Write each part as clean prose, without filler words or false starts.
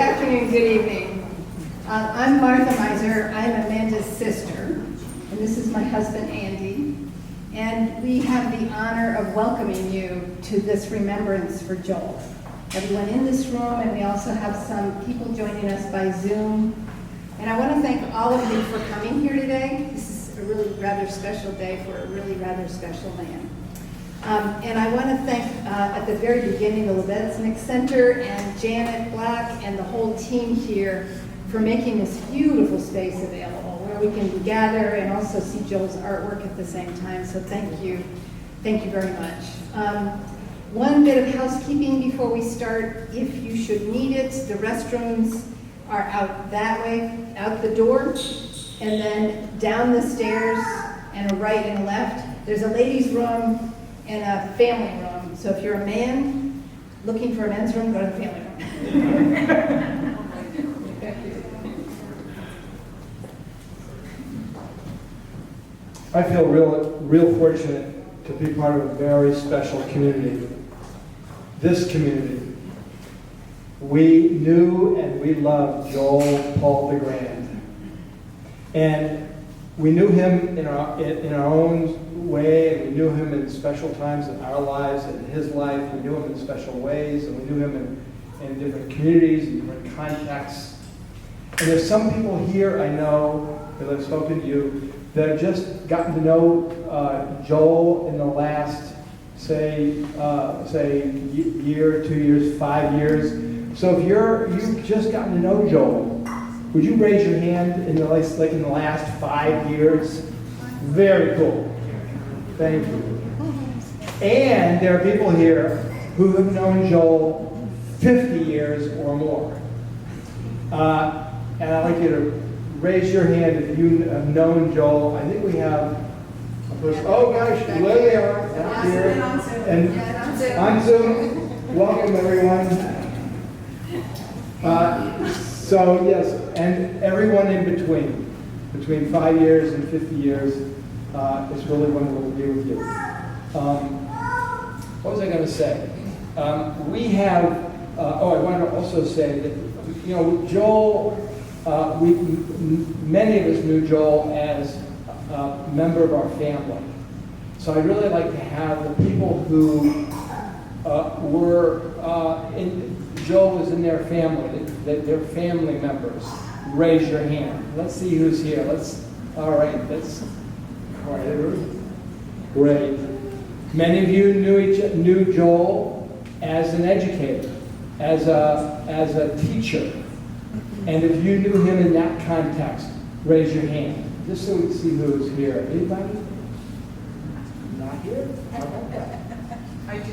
afternoon, good evening. I'm Martha Meiser. I'm Amanda's sister, and this is my husband, Andy. And we have the honor of welcoming you to this Remembrance for Joel. Everyone in this room, and we also have some people joining us by Zoom. And I want to thank all of you for coming here today. This is a really rather special day for a really rather special man. And I want to thank, at the very beginning, the Levesnick Center and Janet Black and the whole team here for making this beautiful space available where we can gather and also see Joel's artwork at the same time. So thank you very much. One bit of housekeeping before we start. If you should need it, the restrooms are out that way, out the door, and then down the stairs and a right and a left. There's a ladies' room and a family room. So if you're a man looking for a men's room, go to the family room. I feel real fortunate to be part of a very special community. This community. We knew and we loved Joel Paul DeGrand. And we knew him in our own way, and we knew him in special times in our lives and in his life. We knew him in special ways, and we knew him in different communities, in different contexts. And there's some people here I know, that I've spoken to you, that have just gotten to know Joel in the last, say year, 2 years, 5 years. So if you've just gotten to know Joel, would you raise your hand in the last 5 years? Very cool. Thank you. And there are people here who have known Joel 50 years or more. And I'd like you to raise your hand if you have known Joel. I think we have a person. Oh gosh, there they are. Down here. And on Zoom. Welcome everyone. So yes, and everyone in between 5 years and 50 years, it's really wonderful to be with you. What was I going to say? We have, I want to also say that, Joel, many of us knew Joel as a member of our family. So I'd really like to have the people who Joel was in their family, that they're family members. Raise your hand. Let's see who's here. Great. Many of you knew Joel as an educator, as a teacher. And if you knew him in that context, raise your hand. Just so we can see who's here. Anybody? Not here? How about that? I have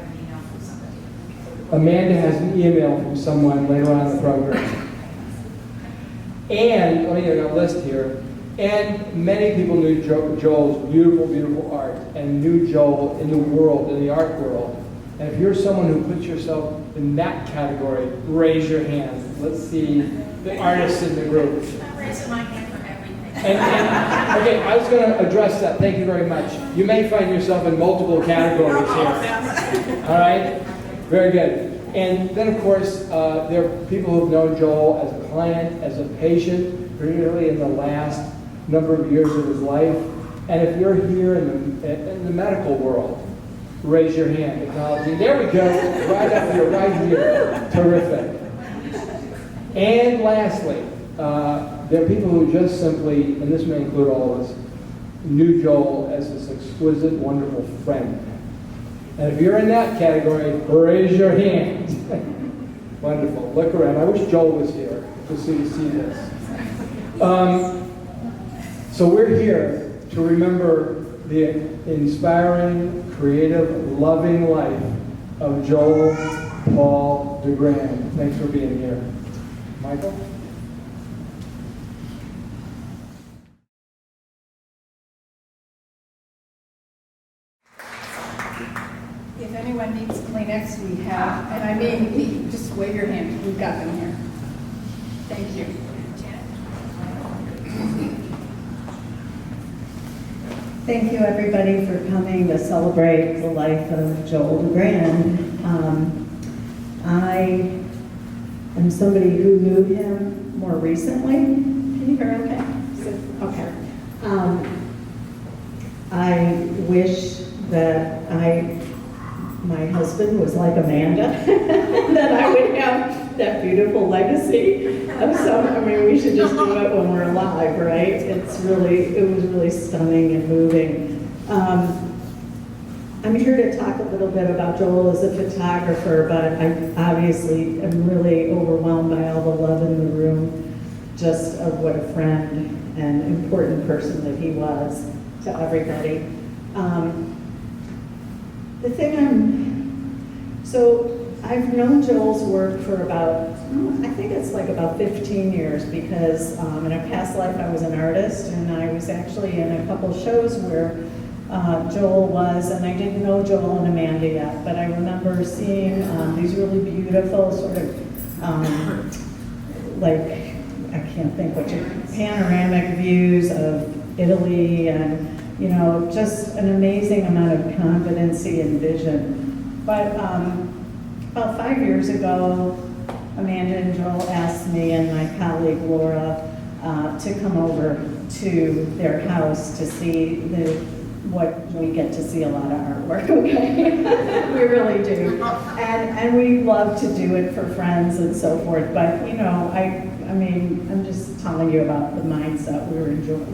an email from somebody. Amanda has an email from someone later on in the program. And, I got a list here. And many people knew Joel's beautiful, beautiful art and knew Joel in the world, in the art world. And if you're someone who puts yourself in that category, raise your hand. Let's see the artists in the group. I'm raising my hand for everything. Okay, I was going to address that. Thank you very much. You may find yourself in multiple categories here. All right? Very good. And then, of course, there are people who have known Joel as a client, as a patient, particularly in the last number of years of his life. And if you're here in the medical world, raise your hand. Technology. There we go. Right up here, right here. Terrific. And lastly, there are people who just simply, and this may include all of us, knew Joel as this exquisite, wonderful friend. And if you're in that category, raise your hand. Wonderful. Look around. I wish Joel was here to see this. So we're here to remember the inspiring, creative, loving life of Joel Paul DeGrand. Thanks for being here. Michael? If anyone needs Kleenex, we have, and I mean, just wave your hand. We've got them here. Thank you. Thank you, everybody, for coming to celebrate the life of Joel DeGrand. I and somebody who knew him more recently. Can you hear okay? Okay. I wish that my husband was like Amanda, that I would have that beautiful legacy of we should just do it when we're alive, right? It was really stunning and moving. I'm here to talk a little bit about Joel as a photographer, but I obviously am really overwhelmed by all the love in the room, just of what a friend and important person that he was to everybody. I've known Joel's work for about, I think it's like about 15 years, because in a past life I was an artist, and I was actually in a couple shows where Joel was, and I didn't know Joel and Amanda yet, but I remember seeing these really beautiful sort of, I can't think panoramic views of Italy, and just an amazing amount of competency and vision. But about 5 years ago, Amanda and Joel asked me and my colleague Laura to come over to their house to see what we get to see a lot of artwork, okay? We really do. And we love to do it for friends and so forth, but I'm just telling you about the mindset we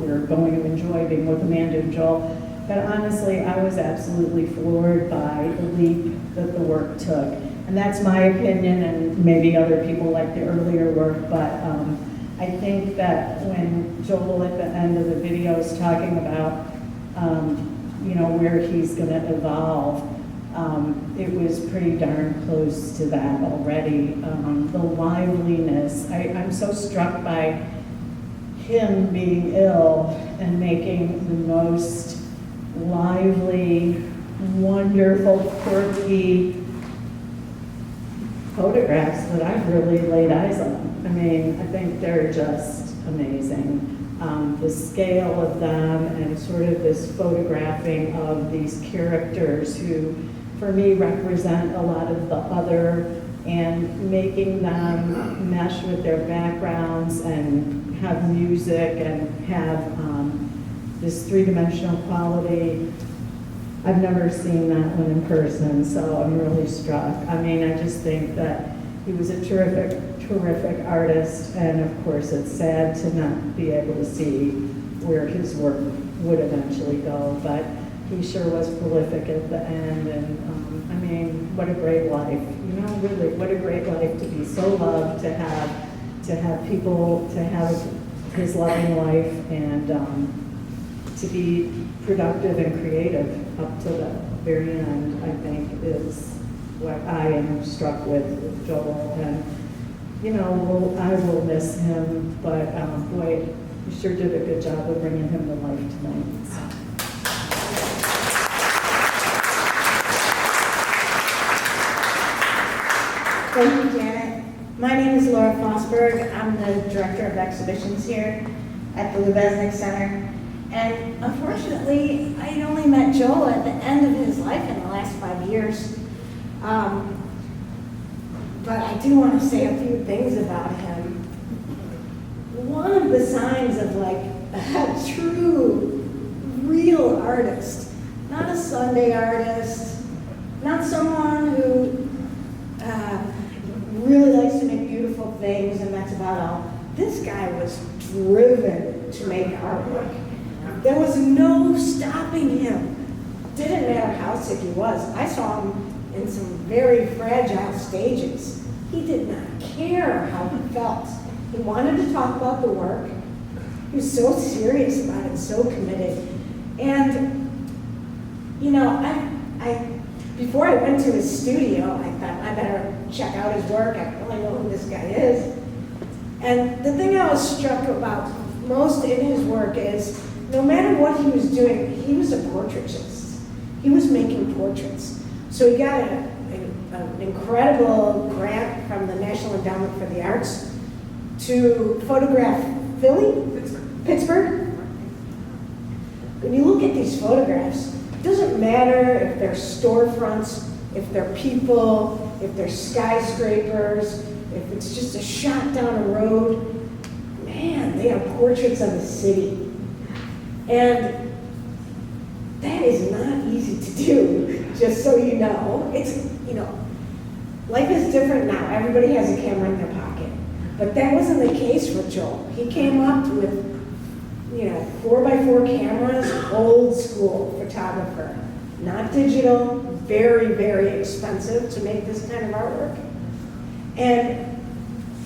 were going to enjoy being with Amanda and Joel. But honestly, I was absolutely floored by the leap that the work took. And that's my opinion, and maybe other people like the earlier work, but I think that when Joel at the end of the video is talking about where he's going to evolve, it was pretty darn close to that already. The liveliness, I'm so struck by him being ill and making the most lively, wonderful, quirky photographs that I've really laid eyes on. I think they're just amazing. The scale of them and sort of this photographing of these characters who, for me, represent a lot of the other, and making them mesh with their backgrounds and have music and have this three-dimensional quality. I've never seen that one in person, so I'm really struck. I just think that he was a terrific artist, and of course it's sad to not be able to see where his work would eventually go, but he sure was prolific at the end, and what a great life, really, what a great life to be so loved, to have people, to have his loving life, and to be productive and creative up to the very end, I think is what I am struck with Joel. And I will miss him, but boy, you sure did a good job of bringing him to life tonight. So. Thank you, Janet. My name is Laura Fosberg. I'm the Director of Exhibitions here at the Lubeznik Center. And unfortunately, I had only met Joel at the end of his life in the last 5 years. But I do want to say a few things about him. One of the signs of a true, real artist, not a Sunday artist, not someone who really likes to make beautiful things and that's about all. This guy was driven to make artwork. There was no stopping him. Didn't matter how sick he was. I saw him in some very fragile stages. He did not care how he felt. He wanted to talk about the work. He was so serious about it, so committed. And, before I went to his studio, I thought I better check out his work. I really know who this guy is. And the thing I was struck about most in his work is, no matter what he was doing, he was a portraitist. He was making portraits. So he got an incredible grant from the National Endowment for the Arts to photograph Pittsburgh. When you look at these photographs, it doesn't matter if they're storefronts, if they're people, if they're skyscrapers. if it's just a shot down a road, man, they have portraits of the city. And that is not easy to do, just so you know. It's, you know, life is different now. Everybody has a camera in their pocket. But that wasn't the case for Joel. He came up with, you know, 4x4 cameras, old school photographer. Not digital, very, very expensive to make this kind of artwork. And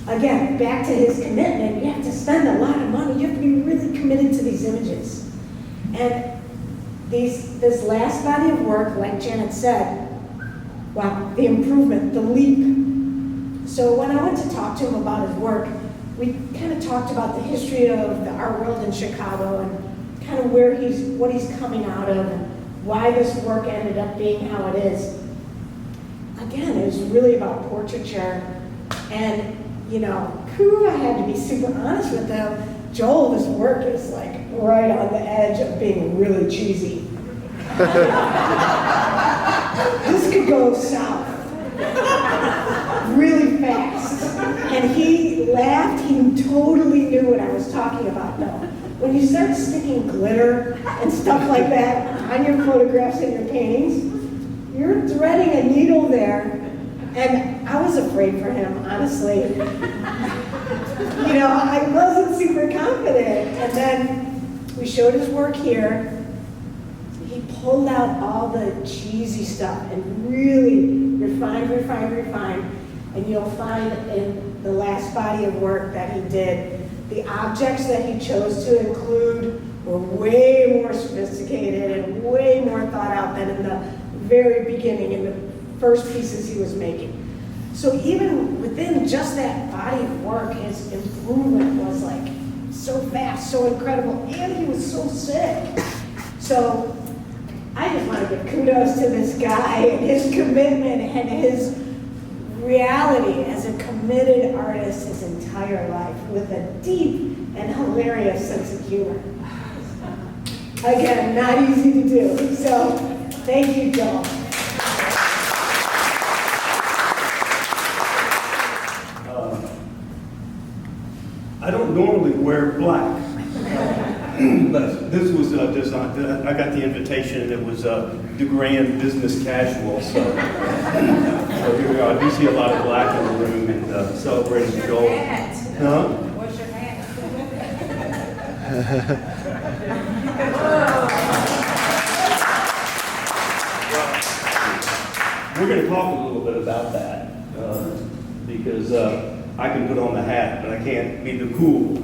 again, back to his commitment, you have to spend a lot of money. You have to be really committed to these images. And this last body of work, like Janet said, wow, the improvement, the leap. So when I went to talk to him about his work, we kind of talked about the history of the art world in Chicago and kind of what he's coming out of and why this work ended up being how it is. Again, it was really about portraiture. And, you know, I had to be super honest with them. Joel's work is like right on the edge of being really cheesy. This could go south really fast. And he laughed, he totally knew what I was talking about. No, when you start sticking glitter and stuff like that on your photographs and your paintings, you're threading a needle there. And I was afraid for him, honestly. You know, I wasn't super confident. And then we showed his work here. He pulled out all the cheesy stuff and really refined. And you'll find in the last body of work that he did, the objects that he chose to include were way more sophisticated and way more thought out than in the very beginning, in the first pieces he was making. So even within just that body of work, his improvement was like so fast, so incredible, and he was so sick. So I just want to give kudos to this guy and his commitment and his reality as a committed artist his entire life with a deep and hilarious sense of humor. Again, not easy to do. So thank you, Joel. I don't normally wear black, but this was designed. I got the invitation. It was DeGrand business casual, so here we are. I do see a lot of black in the room and celebrating Joel. Huh? What's your hat? We're going to talk a little bit about that because I can put on the hat, but I can't be the cool.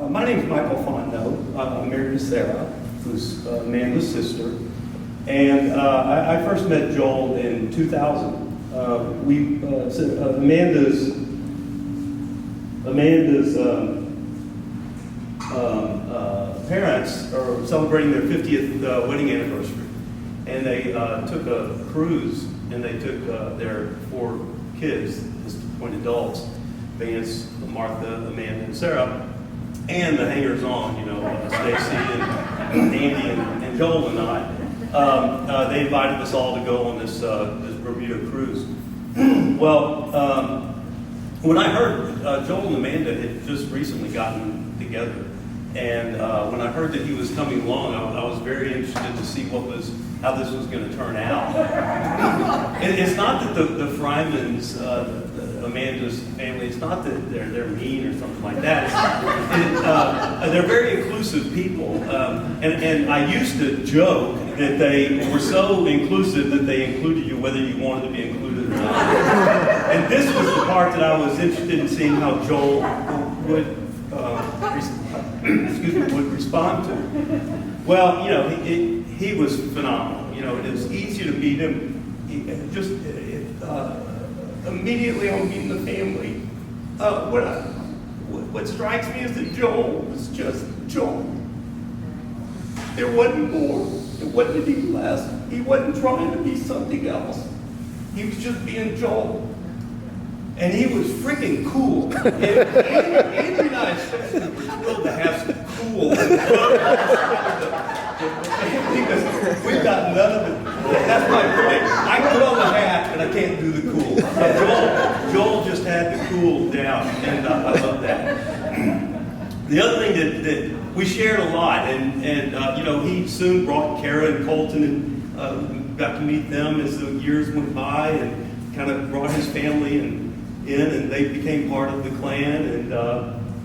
My name's Michael Fondo. I'm married to Sarah, who's Amanda's sister. And I first met Joel in 2000. Amanda's parents are celebrating their 50th wedding anniversary. And they took a cruise, and they took their 4 kids, just point adults, Vance, Martha, Amanda, and Sarah, and the hangers-on, you know, Stacy and Andy and Joel and I. They invited us all to go on this Bermuda cruise. Well, when I heard Joel and Amanda had just recently gotten together, and when I heard that he was coming along, I was very interested to see how this was going to turn out. It's not that the Frymans, Amanda's family, it's not that they're mean or something like that. They're very inclusive people. And I used to joke that they were so inclusive that they included you whether you wanted to be included or not. And this was the part that I was interested in seeing how Joel would respond to. Well, you know, he was phenomenal. You know, it was easy to meet him. Immediately on meeting the family, what strikes me is that Joel was just Joel. There wasn't more. There wasn't any less. He wasn't trying to be something else. He was just being Joel. And he was freaking cool. And Andrew and I especially were thrilled to have some cool because we've got none of it. That's my point. I can put on the hat, and I can't do the cool. Joel just had the cool down, and I love that. The other thing that we shared a lot, and he soon brought Kara and Colton, and got to meet them as the years went by, and kind of brought his family in, and they became part of the clan,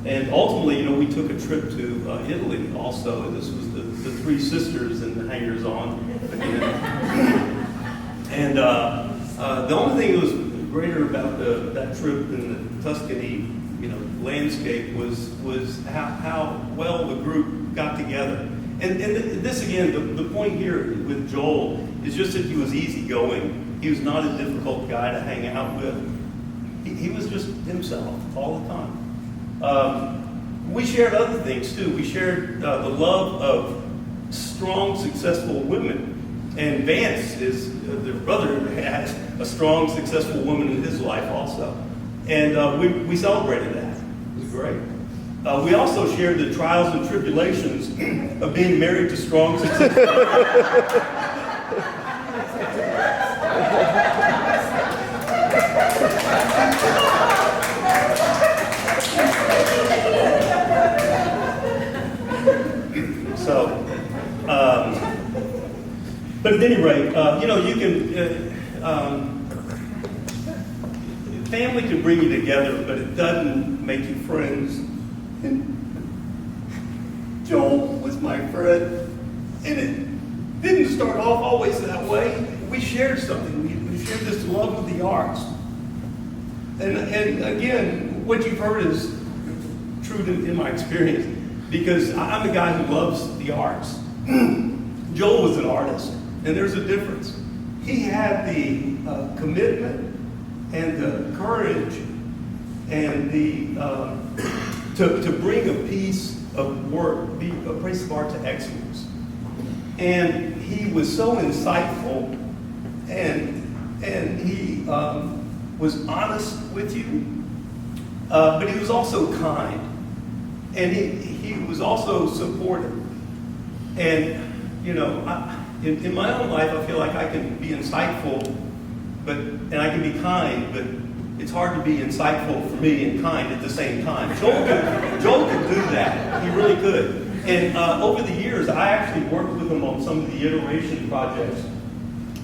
and ultimately, we took a trip to Italy also. This was the three sisters and the hangers-on. And the only thing that was greater about that trip in the Tuscany, landscape was how well the group got together. And this again, the point here with Joel is just that he was easygoing. He was not a difficult guy to hang out with. He was just himself all the time. We shared other things too. We shared the love of strong, successful women. And Vance, their brother, has a strong, successful woman in his life also. And we celebrated that. It was great. We also shared the trials and tribulations of being married to strong, successful women. But at any rate, you can, family can bring you together, but it doesn't make you friends. And Joel was my friend, and it didn't start off always that way. We shared something. We shared this love of the arts. And again, what you've heard is true in my experience, because I'm a guy who loves the arts. Joel was an artist, and there's a difference. He had the commitment and the courage and to bring a piece of work, a piece of art to excellence. And he was so insightful, and he was honest with you, but he was also kind, and he was also supportive. And in my own life, I feel like I can be insightful, and I can be kind, but it's hard to be insightful for me and kind at the same time. Joel could do that. He really could. And over the years, I actually worked with him on some of the iteration projects.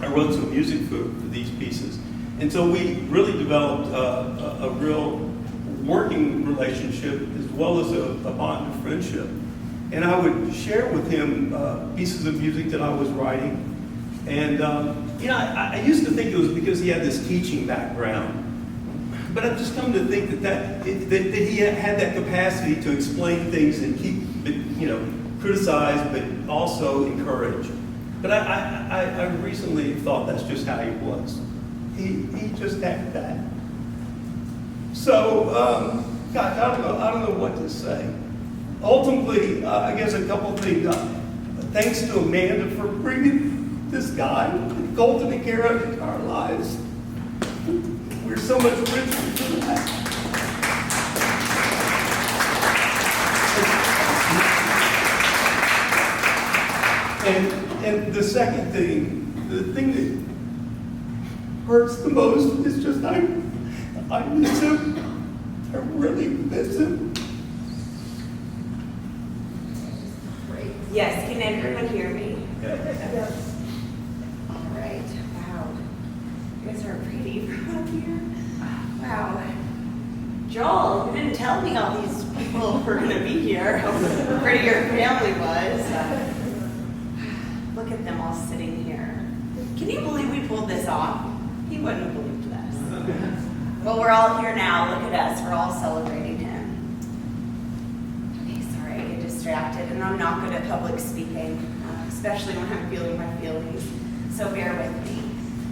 I wrote some music for these pieces. And so we really developed a real working relationship as well as a bond of friendship. And I would share with him pieces of music that I was writing. And, I used to think it was because he had this teaching background. But I've just come to think that he had that capacity to explain things and keep, criticize, but also encourage. But I recently thought that's just how he was. He just had that. So, gosh, I don't know what to say. Ultimately, I guess a couple of things. Thanks to Amanda for bringing this guy, Colton and Kara, into our lives. We're so much richer for that. And the second thing, the thing that hurts the most is just I miss him. I really miss him. Yes, can everyone hear me? Yes. All right, wow. You guys are pretty from up here. Wow. Joel, you didn't tell me all these people were going to be here. How pretty your family was. Look at them all sitting here. Can you believe we pulled this off? He wouldn't have believed this. Well, we're all here now. Look at us. We're all celebrating him. Distracted, and I'm not good at public speaking, especially when I'm feeling my feelings, so bear with me.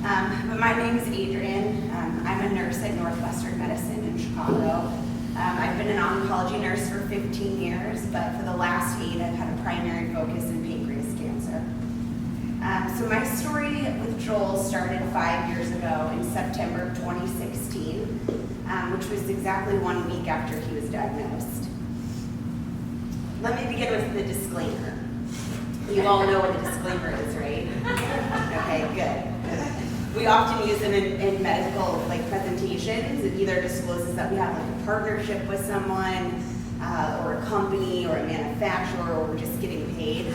But my name is Adrian. I'm a nurse at Northwestern Medicine in Chicago. I've been an oncology nurse for 15 years, but for the last 8, I've had a primary focus in pancreas cancer. So my story with Joel started 5 years ago in September of 2016, which was exactly 1 week after he was diagnosed. Let me begin with the disclaimer. You all know what a disclaimer is, right? Okay, good. We often use them in medical presentations. It either discloses that we have a partnership with someone, or a company, or a manufacturer, or we're just getting paid.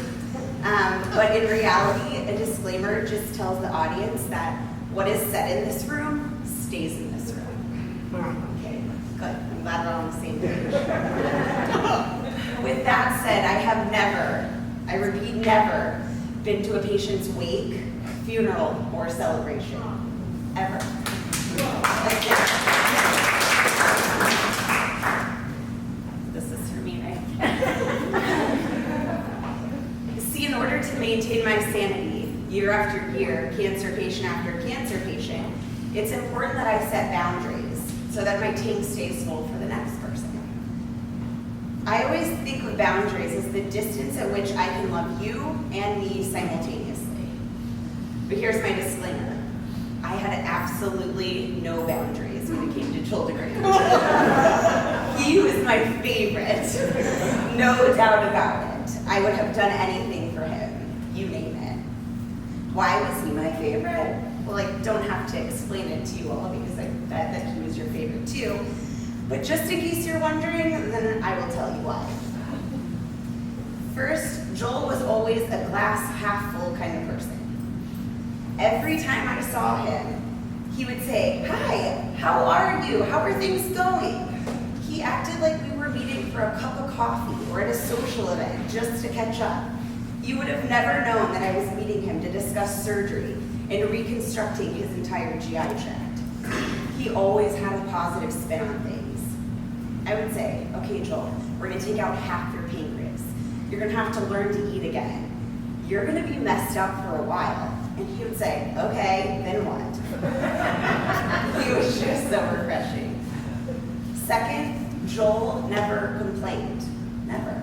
But in reality, a disclaimer just tells the audience that what is said in this room stays in this room. Okay, good. I'm glad we're on the same page. With that said, I have never, I repeat, never been to a patient's wake, funeral, or celebration. Ever. This is for me, right? See, in order to maintain my sanity year after year, cancer patient after cancer patient, it's important that I set boundaries so that my tank stays full for the next person. I always think of boundaries as the distance at which I can love you and me simultaneously. But here's my disclaimer. I had absolutely no boundaries when it came to Joel DeGrand. He was my favorite, no doubt about it. I would have done anything for him, you name it. Why was he my favorite? Well, I don't have to explain it to you all because I bet that he was your favorite too. But just in case you're wondering, then I will tell you why. First, Joel was always a glass half full kind of person. Every time I saw him, he would say, "Hi, how are you? How are things going?" He acted like we were meeting for a cup of coffee or at a social event just to catch up. You would have never known that I was meeting him to discuss surgery and reconstructing his entire GI tract. He always had a positive spin on things. I would say, "Okay, Joel, we're gonna take out half your pancreas. You're gonna have to learn to eat again. You're gonna be messed up for a while." And he would say, "Okay, then what?" He was just so refreshing. Second, Joel never complained. Never.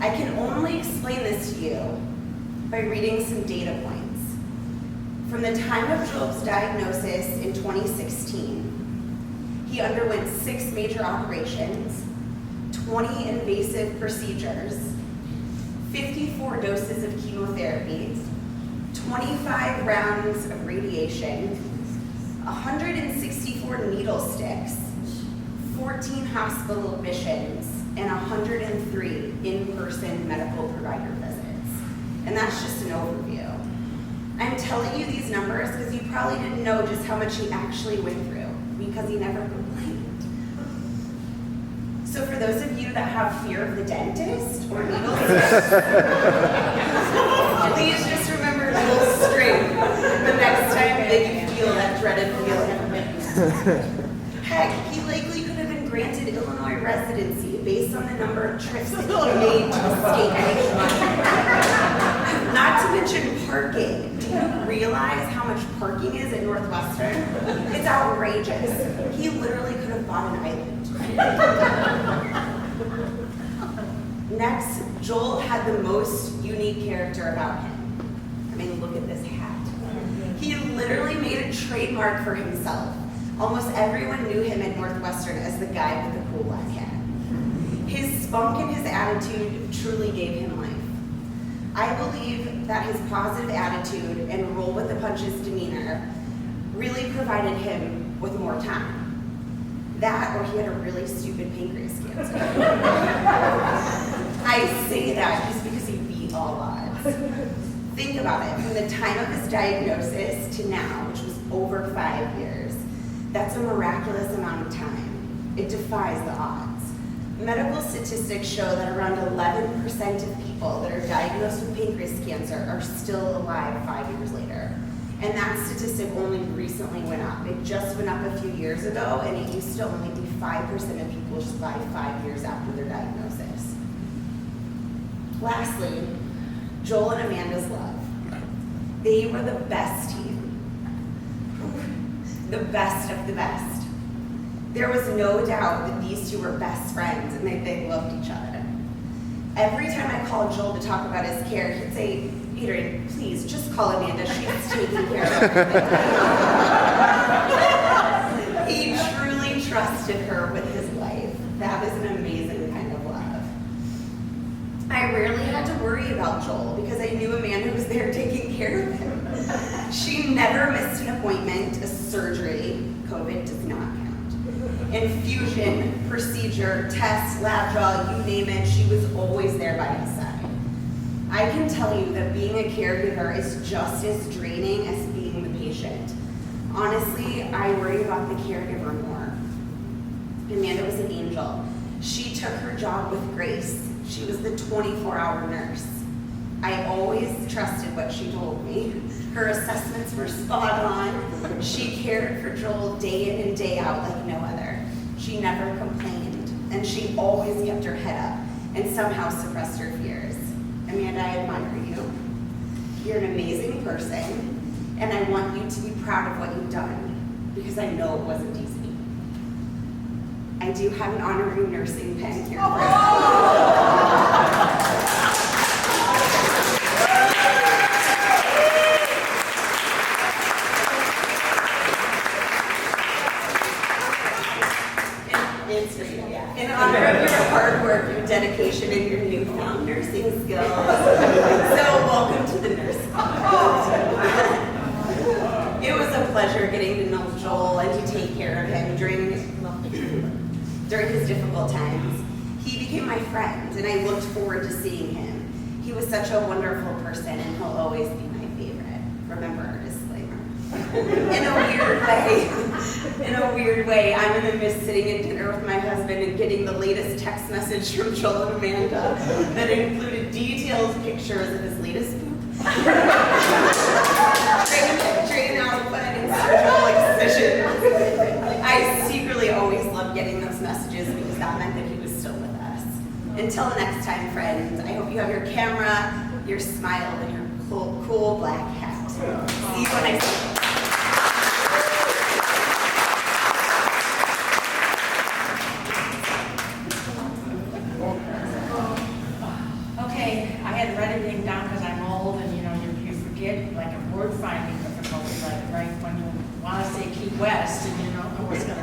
I can only explain this to you by reading some data points. From the time of Joel's diagnosis in 2016, he underwent 6 major operations, 20 invasive procedures, 54 doses of chemotherapy, 25 rounds of radiation, 164 needle sticks, 14 hospital admissions, and 103 in-person medical provider visits. And that's just an overview. I'm telling you these numbers because you probably didn't know just how much he actually went through, because he never complained. So for those of you that have fear of the dentist or needle sticks, please just remember Joel's string the next time that you feel that dreaded feeling. Heck, he likely could have been granted Illinois residency based on the number of trips that he made to escape nationwide. Not to mention parking. Do you realize how much parking is at Northwestern? It's outrageous. He literally could have bought an island. Next, Joel had the most unique character about him. I mean, look at this hat. He literally made a trademark for himself. Almost everyone knew him at Northwestern as the guy with the cool black hat. His spunk and his attitude truly gave him life. I believe that his positive attitude and roll with the punches demeanor really provided him with more time. That, or he had a really stupid pancreas cancer. I say that just because he beat all odds. Think about it, from the time of his diagnosis to now, which was over 5 years, that's a miraculous amount of time. It defies the odds. Medical statistics show that around 11% of people that are diagnosed with pancreas cancer are still alive 5 years later. And that statistic only recently went up. It just went up a few years ago, and it used to only be 5% of people survive 5 years after their diagnosis. Lastly, Joel and Amanda's love. They were the best team. The best of the best. There was no doubt that these two were best friends and that they loved each other. Every time I called Joel to talk about his care, he'd say, "Adrian, please, just call Amanda. She's taking care of everything." He truly trusted her with his life. That is an amazing kind of love. I I rarely had to worry about Joel because I knew Amanda was there taking care of him. She never missed an appointment, a surgery. COVID does not count. Infusion, procedure, test, lab draw, you name it, she was always there by his side. I can tell you that being a caregiver is just as draining as being the patient. Honestly, I worry about the caregiver more. Amanda was an angel. She took her job with grace. She was the 24-hour nurse. I always trusted what she told me. Her assessments were spot on. She cared for Joel day in and day out like no other. She never complained, and she always kept her head up and somehow suppressed her fears. Amanda, I admire you. You're an amazing person, and I want you to be proud of what you've done, because I know it wasn't easy. I do have an honorary nursing pen here for you. It's for you, yeah. In honor of your hard work, your dedication, and your newfound nursing skills. So welcome to the nursing club. It was a pleasure getting to know Joel and to take care of him during his difficult times. He became my friend, and I looked forward to seeing him. He was such a wonderful person, and he'll always be my favorite. Remember our disclaimer. In a weird way, I'm gonna miss sitting at dinner with my husband and getting the latest text message from Joel and Amanda that included detailed pictures of his latest poop, drain output, and surgical excision. I secretly always loved getting those messages because that meant that he was still with us. Until the next time, friends, I hope you have your camera, your smile, and your cool black hat. See you when I see you. Okay, I had read everything down because I'm old and you forget like a word finding difficulty, like right when you want to say Key West and you don't know what's going to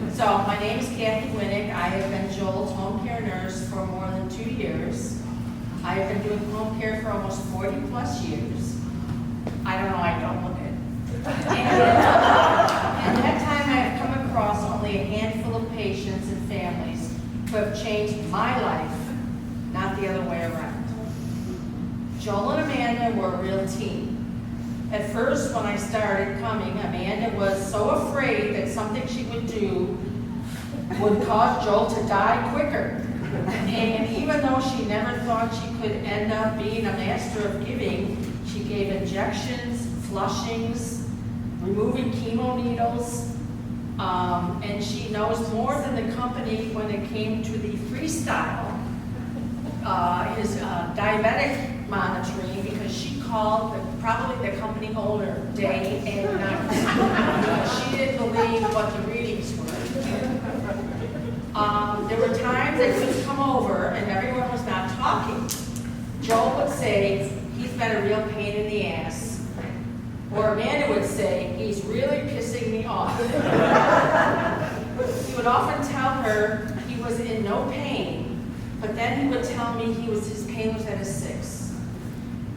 be. So my name is Kathy Winnick. I have been Joel's home care nurse for more than 2 years. I have been doing home care for almost 40 plus years. I don't know, I don't look it. And in that time I have come across only a handful of patients and families who have changed my life, not the other way around. Joel and Amanda were a real team. At first, when I started coming, Amanda was so afraid that something she would do would cause Joel to die quicker. And even though she never thought she could end up being a master of giving, she gave injections, flushings, removing chemo needles, and she knows more than the company when it came to the freestyle, his diabetic monitoring, because she called probably the company owner day and night. She didn't believe what the readings were. There were times that he would come over and everyone was not talking. Joel would say, he's been a real pain in the ass. Or Amanda would say, he's really pissing me off. He would often tell her he was in no pain, but then he would tell me his pain was at a 6.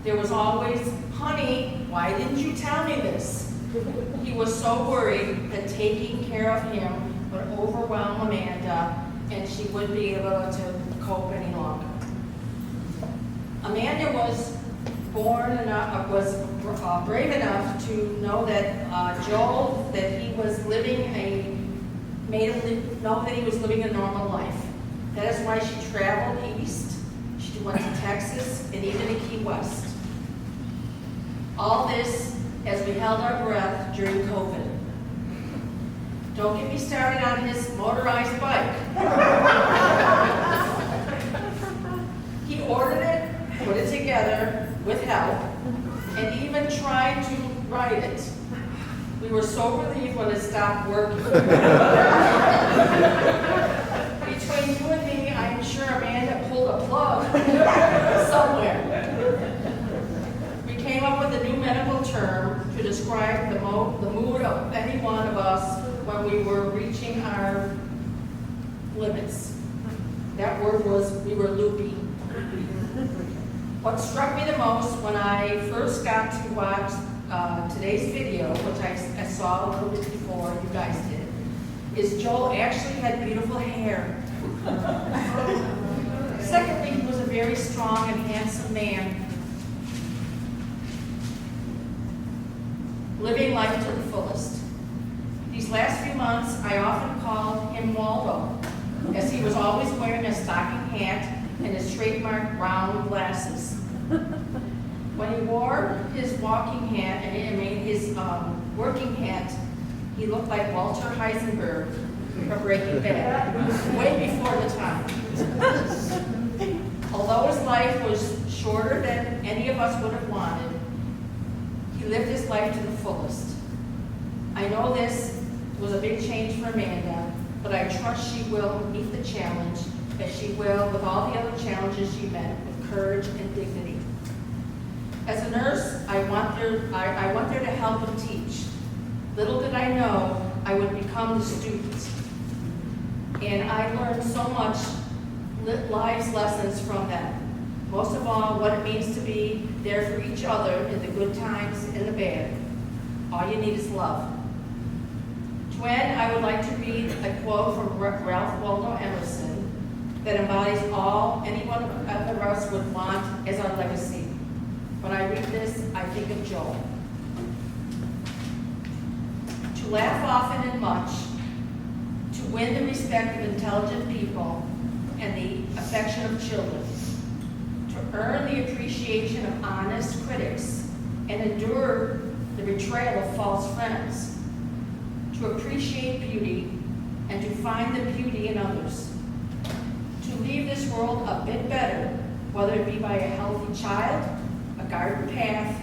There was always, honey, why didn't you tell me this? He was so worried that taking care of him would overwhelm Amanda and she wouldn't be able to cope any longer. Amanda was brave enough to know that Joel, that he was living a normal life. That is why she traveled east. She went to Texas and even to Key West. All this as we held our breath during COVID. Don't get me started on his motorized bike. He ordered it, put it together with help, and even tried to ride it. We were so relieved when it stopped working. Between you and me, I'm sure Amanda pulled a plug somewhere. We came up with a new medical term to describe the mood of any one of us when we were reaching our limits. That word was, we were loopy. What struck me the most when I first got to watch today's video, which I saw a little bit before you guys did, is Joel actually had beautiful hair. Secondly, he was a very strong and handsome man, living life to the fullest. These last few months, I often called him Waldo, as he was always wearing a stocking hat and his trademark round glasses. When he wore his walking hat, and I mean his working hat, he looked like Walter Heisenberg from Breaking Bad, way before the time. Although his life was shorter than any of us would have wanted, he lived his life to the fullest. I know this was a big change for Amanda, but I trust she will meet the challenge as she will with all the other challenges she met with courage and dignity. As a nurse, I went there to help and teach. Little did I know I would become the student. And I learned so much life's lessons from them. Most of all, what it means to be there for each other in the good times and the bad. All you need is love. To end, I would like to read a quote from Ralph Waldo Emerson that embodies all any one of us would want as our legacy. When I read this, I think of Joel. To laugh often and much, to win the respect of intelligent people and the affection of children, to earn the appreciation of honest critics and endure the betrayal of false friends, to appreciate beauty and to find the beauty in others, to leave this world a bit better, whether it be by a healthy child, a garden path,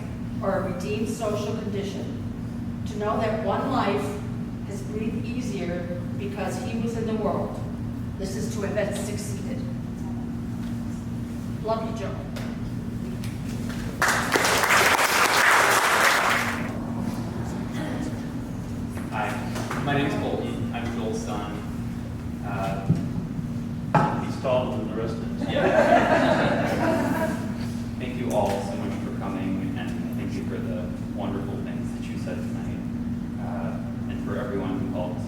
or a redeemed social condition, to know that one life has breathed easier because he was in the world. This is to have succeeded. Love you, Joe. Hi, my name's Colton. I'm Joel's son. He's taller than the rest of us. Yeah. Thank you all so much for coming, and thank you for the wonderful things that you said tonight, and for everyone who helped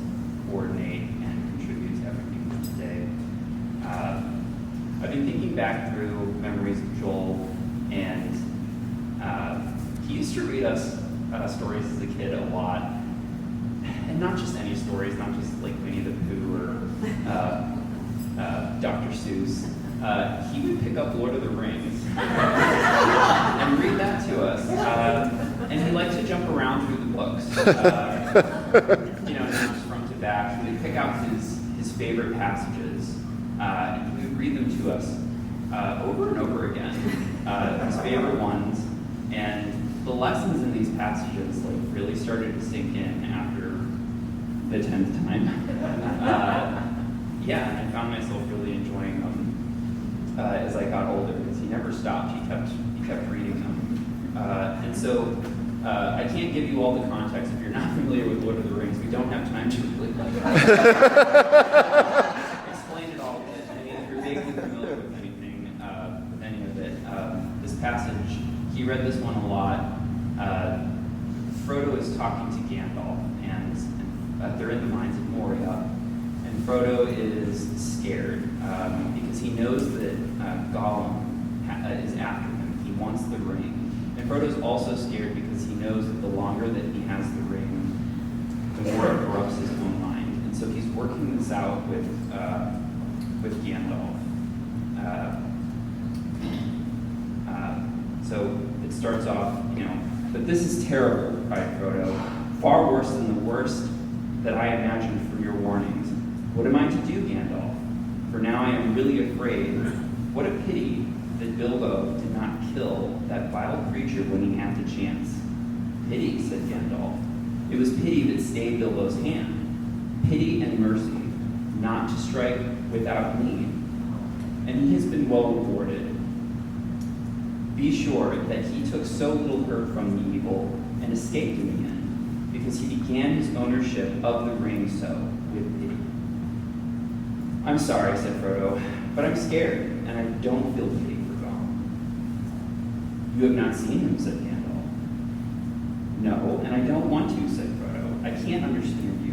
coordinate and contribute to everything today. I've been thinking back through memories of Joel, and he used to read us stories as a kid a lot, and not just any stories, not just like Winnie the Pooh or Dr. Seuss. He would pick up Lord of the Rings and read that to us. And he liked to jump around through the books, not just front to back. He would pick out his favorite passages, and he would read them to us over and over again, his favorite ones. And the lessons in these passages really started to sink in after the 10th time. And I found myself really enjoying them as I got older, because he never stopped. He kept reading them. And so I can't give you all the context if you're not familiar with Lord of the Rings. We don't have time to really explain it all. I mean, if you're vaguely familiar with anything, with any of it, this passage, he read this one a lot. Frodo is talking to Gandalf, and they're in the mines of Moria. And Frodo is scared because he knows that Gollum is after him. He wants the ring. And Frodo's also scared because he knows that the longer that he has the ring, the more it corrupts his own mind. And so he's working this out with Gandalf. So it starts off, but this is terrible, cried Frodo, far worse than the worst that I imagined from your warnings. What am I to do, Gandalf? For now I am really afraid. What a pity that Bilbo did not kill that vile creature when he had the chance. Pity, said Gandalf. It was pity that stayed Bilbo's hand. Pity and mercy, not to strike without need. And he has been well rewarded. Be sure that he took so little hurt from the evil and escaped in the end, because he began his ownership of the ring so with pity. I'm sorry, said Frodo, but I'm scared, and I don't feel pity. You have not seen him, said Gandalf. No, and I don't want to, said Frodo. I can't understand you.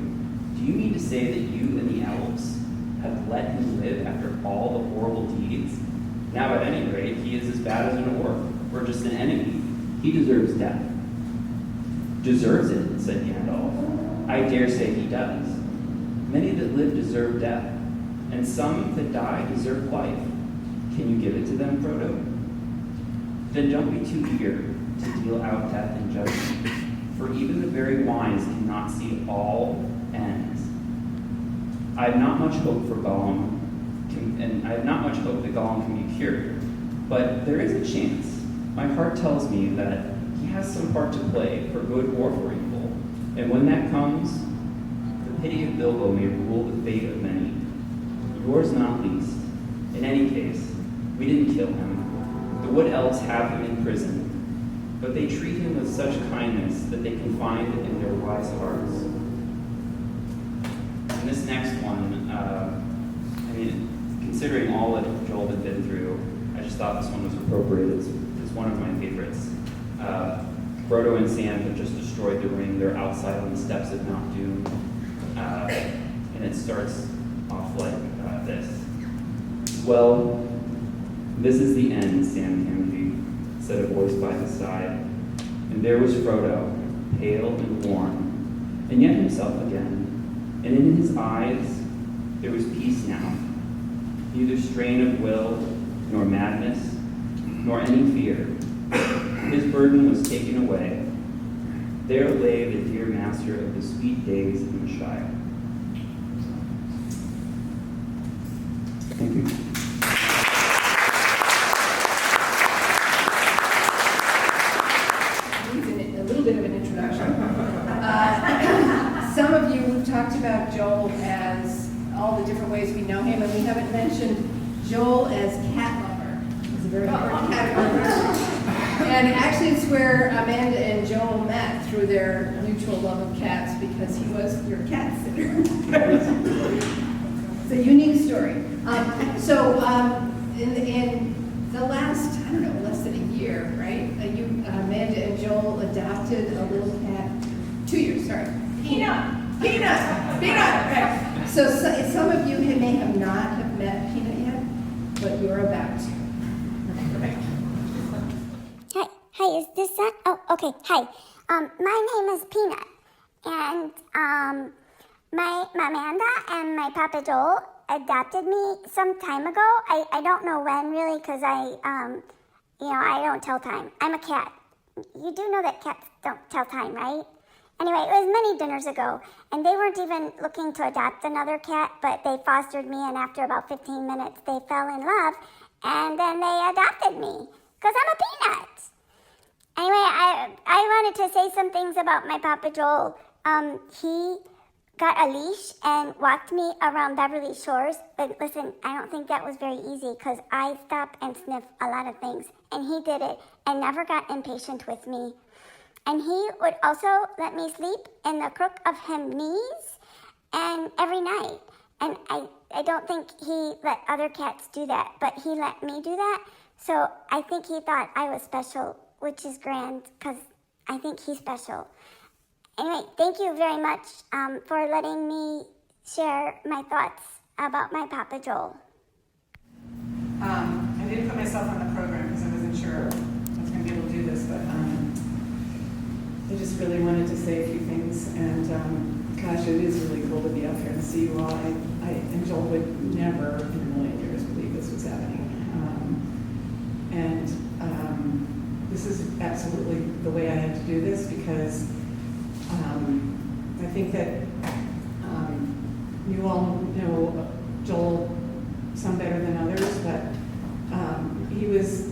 Do you mean to say that you and the elves have let him live after all the horrible deeds? Now, at any rate, he is as bad as an orc, or just an enemy. He deserves death. Deserves it, said Gandalf. I dare say he does. Many that live deserve death, and some that die deserve life. Can you give it to them, Frodo? Then don't be too eager to deal out death and judgment, for even the very wise cannot see all ends. I have not much hope for Gollum, and I have not much hope that Gollum can be cured, but there is a chance. My heart tells me that he has some part to play, for good or for evil, and when that comes, the pity of Bilbo may rule the fate of many, yours not least. In any case, we didn't kill him. The Wood Elves have him in prison, but they treat him with such kindness that they can find in their wise hearts. And this next one, considering all that Joel had been through, I just thought this one was appropriate. It's one of my favorites. Frodo and Sam have just destroyed the ring. They're outside on the steps of Mount Doom. And it starts off like this. Well, this is the end, Sam Kennedy, said a voice by his side. And there was Frodo, pale and worn, and yet himself again. And in his eyes, there was peace now. Neither strain of will, nor madness, nor any fear. His burden was taken away. There lay the dear master of the sweet days in the Shire. Thank you. A little bit of an introduction. Some of you talked about Joel as all the different ways we know him, and we haven't mentioned Joel as cat lover. He's a very important cat lover. And actually it's where Amanda and Joel met through their mutual love of cats, because he was your cat sitter. It's a unique story. In the last, I don't know, less than a year, right? Amanda and Joel adopted a little cat. 2 years, sorry. Peanut, right. So some of you may have not have met Peanut yet, but you're about to. Hi, is this on? Oh, okay, hi. My name is Peanut, and my Amanda and my Papa Joel adopted me some time ago. I don't know when really, because I don't tell time. I'm a cat. You do know that cats don't tell time, right? Anyway, it was many dinners ago, and they weren't even looking to adopt another cat, but they fostered me, and after about 15 minutes, they fell in love, and then they adopted me, because I'm a peanut. Anyway, I wanted to say some things about my Papa Joel. He got a leash and walked me around Beverly Shores, but listen, I don't think that was very easy, because I stop and sniff a lot of things, and he did it, and never got impatient with me. And he would also let me sleep in the crook of his knees, and every night. And I don't think he let other cats do that, but he let me do that. So I think he thought I was special, which is grand, because I think he's special. Anyway, thank you very much for letting me share my thoughts about my Papa Joel. I didn't put myself on the program because I wasn't sure I was going to be able to do this, but I just really wanted to say a few things, and gosh, it is really cool to be up here and see you all. I and Joel would never in a million years believe this was happening. This is absolutely the way I had to do this, because I think that you all know Joel some better than others, but he was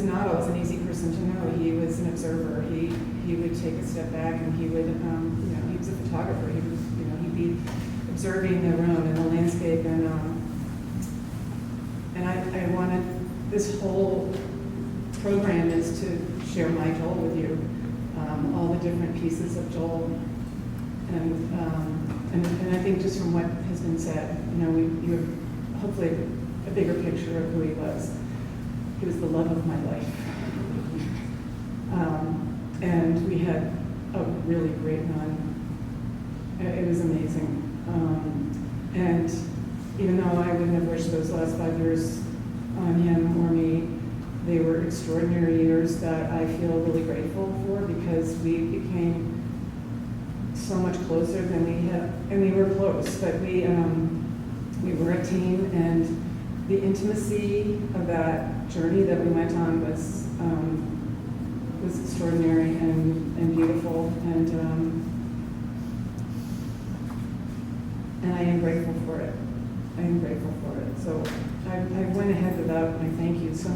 not always an easy person to know. He was an observer. He would take a step back, and he would, he was a photographer. He'd be observing the room and the landscape, and I wanted, this whole program is to share my Joel with you, all the different pieces of Joel, and I think just from what has been said, you have hopefully a bigger picture of who he was. He was the love of my life. And we had a really great run. It was amazing. And even though I wouldn't have wished those last 5 years on him or me, they were extraordinary years that I feel really grateful for, because we became so much closer than we had, and we were close, but we were a team, and the intimacy of that journey that we went on was extraordinary and beautiful, and I am grateful for it. I am grateful for it. So I went ahead without my thank you. So I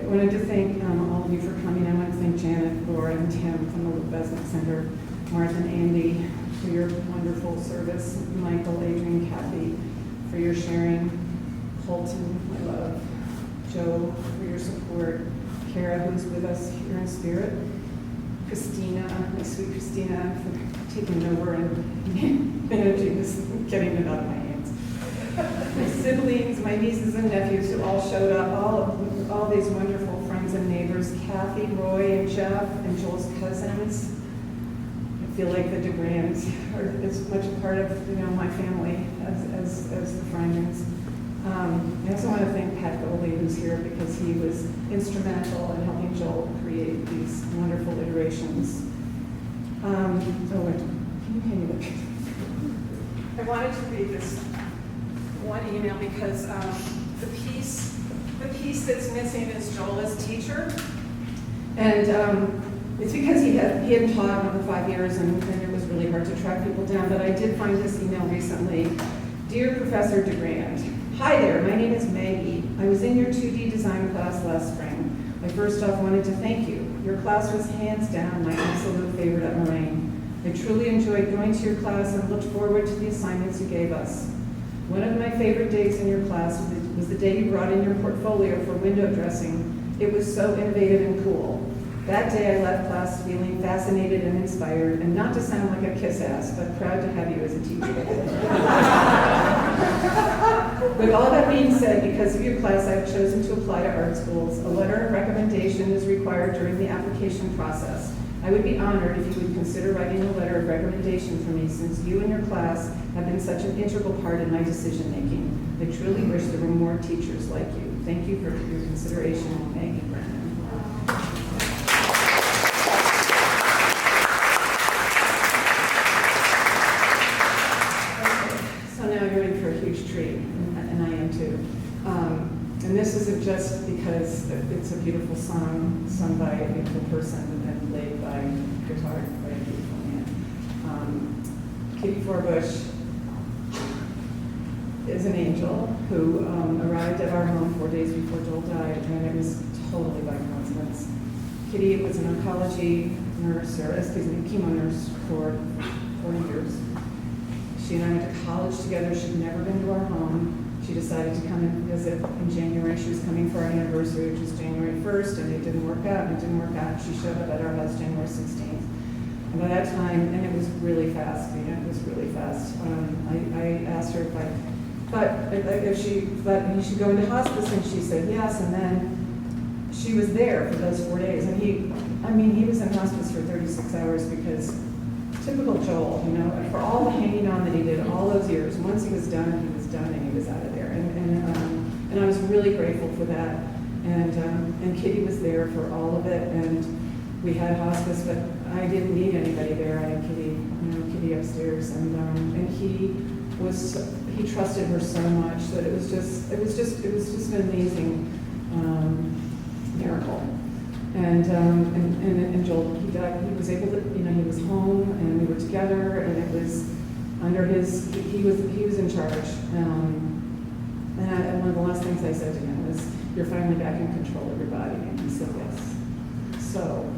wanted to thank all of you for coming. I want to thank Janet, Laura, and Tim from the Besnick Center, Martha and Andy for your wonderful service, Michael, Adrian, Kathy for your sharing, Holton, my love, Joe for your support, Kara, who's with us here in spirit, Christina, my sweet Christina, for taking over and managing this, getting it out of my hands. My siblings, my nieces and nephews who all showed up, all these wonderful friends and neighbors, Kathy, Roy, and Jeff, and Joel's cousins. I feel like the DeGrands are as much a part of my family as the Freimans. I also want to thank Pat Goldie, who's here, because he was instrumental in helping Joel create these wonderful iterations. Can you hand me the picture? I wanted to read this one email because the piece that's missing is Joel as teacher, and it's because he hadn't taught over 5 years, and it was really hard to track people down. But I did find this email recently. Dear Professor DeGrand, hi there. My name is Maggie. I was in your 2D design class last spring. I first off wanted to thank you. Your class was hands down my absolute favorite at Moraine. I truly enjoyed going to your class and looked forward to the assignments you gave us. One of my favorite days in your class was the day you brought in your portfolio for window dressing. It was so innovative and cool. That day I left class feeling fascinated and inspired, and not to sound like a kiss-ass, but proud to have you as a teacher. With all that being said, because of your class, I've chosen to apply to art schools. A letter of recommendation is required during the application process. I would be honored if you would consider writing a letter of recommendation for me, since you and your class have been such an integral part in my decision-making. I truly wish there were more teachers like you. Thank you for your consideration, Maggie Brennan. And I am too. And this isn't just because it's a beautiful song sung by a beautiful person and played by guitar by a beautiful man. Kitty Forbush is an angel who arrived at our home 4 days before Joel died, and it was totally by coincidence. Kitty was an oncology nurse, or chemo nurse for 40 years. She and I went to college together. She'd never been to our home. She decided to come and visit in January. She was coming for our anniversary, which was January 1st, and it didn't work out, and it didn't work out. She showed up at our house January 16th. And by that time, and it was really fast, it was really fast. I asked her if she thought he should go into hospice, and she said yes, and then she was there for those 4 days. And he was in hospice for 36 hours because typical Joel, for all the hanging on that he did all those years, once he was done, and he was out of there. And I was really grateful for that. And Kitty was there for all of it, and we had hospice, but I didn't need anybody there. I had Kitty upstairs, and he trusted her so much that it was just an amazing miracle. And Joel, he died. He was able to, he was home, and we were together, and it was under he was in charge. And one of the last things I said to him was, "You're finally back in control of your body," and he said yes. So,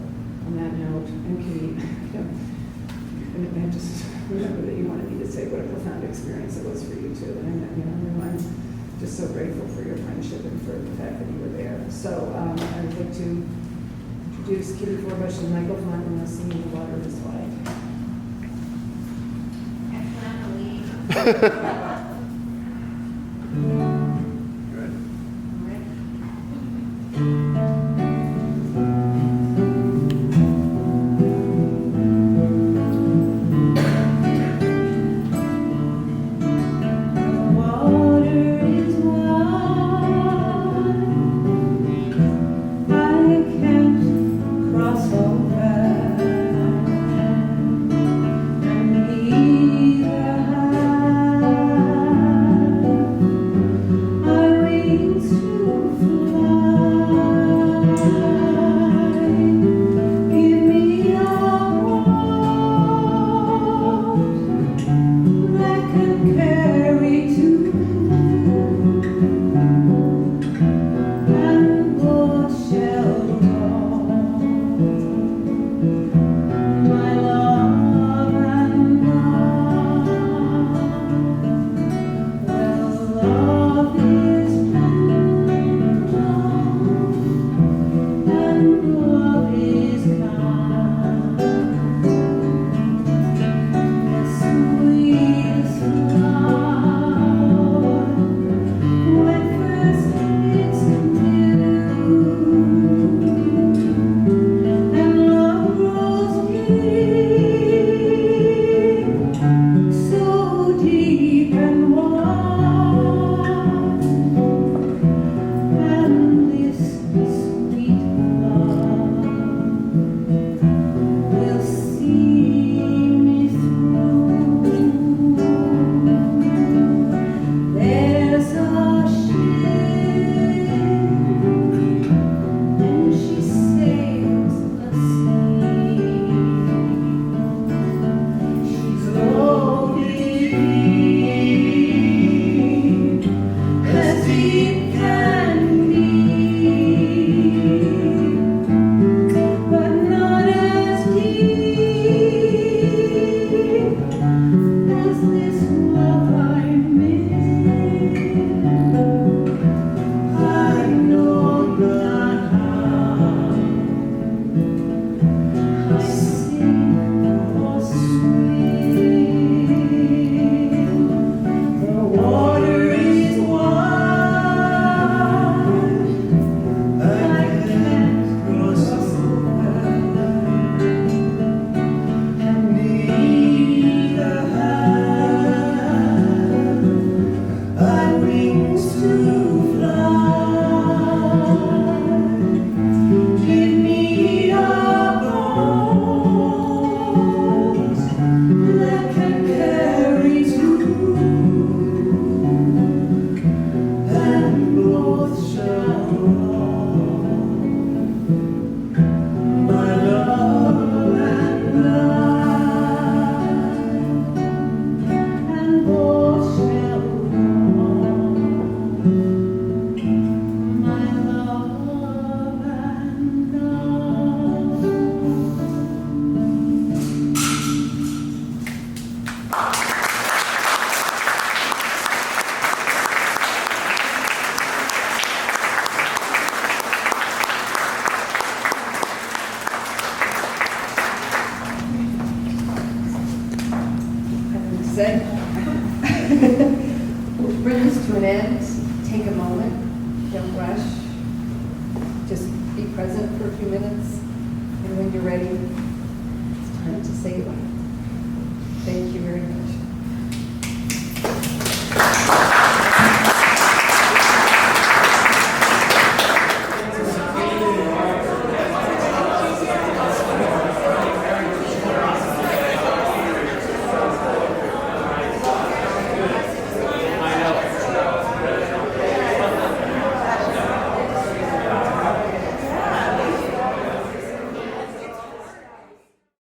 on that note, and Kitty, and I just remember that you wanted me to say what a profound experience it was for you too, and I'm just so grateful for your friendship and for the fact that you were there. So, I would like to introduce Kitty Forbush and Michael Font, and they'll sing The Water Is Wide. I can't believe. Good. All right. We'll bring this to an end. Take a moment. Don't rush. Just be present for a few minutes. And when you're ready, it's time to say goodbye. Thank you very much.